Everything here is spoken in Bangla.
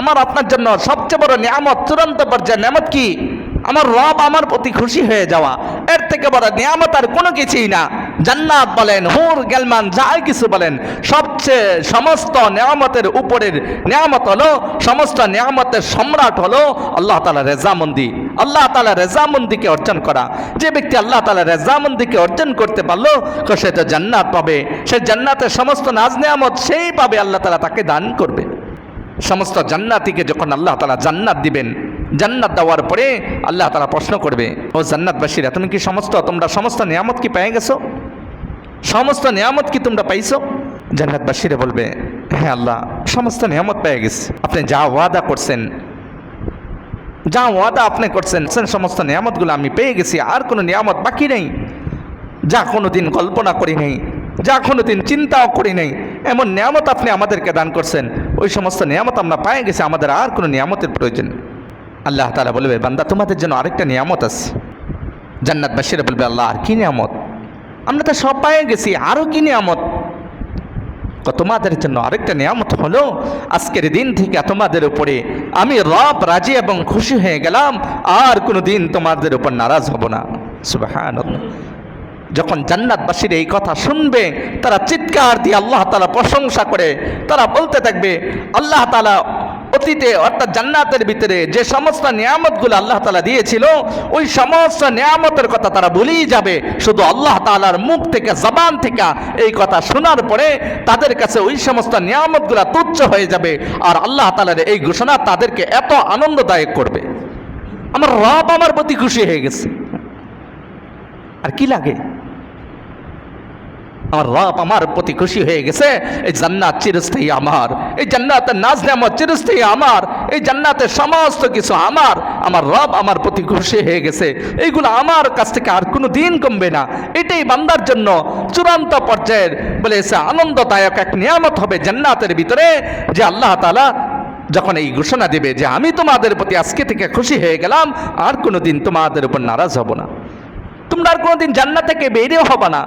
আমার আপনার জন্য সবচেয়ে বড় নিয়ামত, চূড়ান্ত পর্যায়ের নিয়ামত কি? আমার রব আমার প্রতি খুশি হয়ে যাওয়া। এর থেকে বড় নিয়ামত আর কোনো কিছুই না। জান্নাত বলেন, হুর গেলমান, যাই কিছু বলেন, সবচেয়ে সমস্ত নিয়ামতের উপরের নিয়ামত হলো, সমস্ত নিয়ামতের সম্রাট হলো আল্লাহ তাআলা রেজামন্দি। আল্লাহ তাআলা রেজামন্দিকে অর্জন করা। যে ব্যক্তি আল্লাহ তাআলা রেজামন্দিকে অর্জন করতে পারলো, সে তো জান্নাত পাবে। সে জান্নাতের সমস্ত নাজ নিয়ামত সেই পাবে, আল্লাহ তাআলা তাকে দান করবে। সমস্ত জান্নাতীকে যখন আল্লাহ তাআলা জান্নাত দিবেন, জান্নাত দেওয়ার পরে আল্লাহ তাআলা প্রশ্ন করবে, ও জান্নাতবাসীরা, তোমরা সমস্ত নিয়ামত কি পেয়ে গেছো? সমস্ত নিয়ামত কি তোমরা পাইছো? জান্নাতবাসীরা বলবে, হ্যাঁ আল্লাহ, সমস্ত নিয়ামত পেয়ে গেছি। আপনি যা ওয়াদা করছেন, আপনি করছেন, সমস্ত নিয়ামতগুলো আমি পেয়ে গেছি, আর কোনো নিয়ামত বাকি নেই। যা কোনোদিন কল্পনা করি নাই, যা কোনোদিন চিন্তাও করি নাই, এমন নিয়ামত আপনি আমাদেরকে দান করছেন, ওই সমস্ত নিয়ামত আমরা পেয়ে গেছি, আমাদের আর কোনো নিয়ামতের প্রয়োজন। আল্লাহ তাআলা বলবে, বান্দা, তোমাদের জন্য আরেকটা নিয়ামত আছে। জান্নাতবাসীরা বলবে, আল্লাহ, আর কি নিয়ামত? আমরা তো সব পেয়ে গেছি, আরও কি নিয়ামত? তোমাদের জন্য আরেকটা নিয়ামত হলো, আজকের দিন থেকে তোমাদের উপরে আমি রব রাজি এবং খুশি হয়ে গেলাম, আর কোনো দিন তোমাদের উপর নারাজ হব না। সুবহানাল্লাহ। যখন জান্নাতবাসীরা এই কথা শুনবে, তারা চিৎকার দিয়ে আল্লাহ তাআলা প্রশংসা করে তারা বলতে থাকবে, আল্লাহ তাআলা অতীতে অর্থাৎ জান্নাতের ভিতরে যে সমস্ত নিয়ামতগুলো আল্লাহ তাআলা দিয়েছিল, ওই সমস্ত নিয়ামতের কথা তারা ভুলেই যাবে। শুধু আল্লাহ তাআলার মুখ থেকে, জবান থেকে এই কথা শোনার পরে তাদের কাছে ওই সমস্ত নিয়ামতগুলো তুচ্ছ হয়ে যাবে। আর আল্লাহ তাআলার এই ঘোষণা তাদেরকে এত আনন্দদায়ক করবে, আমার রব আমার প্রতি খুশি হয়ে গেছে। আর কি লাগে? আমার রব আমার প্রতি খুশি হয়ে গেছে, এই জান্নাত চিরস্থায়ী আমার, এই জান্নাতের নাজ নেয়ামত চিরস্থায়ী আমার, এই জান্নাতের সমস্ত কিছু আমার। আমার রব আমার প্রতি খুশি হয়ে গেছে, এইগুলো আমার কাছ থেকে আর কোনো দিন কমবে না। এটাই বান্দার জন্য চূড়ান্ত পর্যায়ের বলেছে আনন্দদায়ক এক নিয়ামত হবে জান্নাতের ভিতরে, যে আল্লাহ তাআলা যখন এই ঘোষণা দেবে যে আমি তোমাদের প্রতি আজকে থেকে খুশি হয়ে গেলাম, আর কোনো দিন তোমাদের উপর নারাজ হব না, তোমরা আর কোনোদিন জান্নাত থেকে বেরিয়েও হবে না।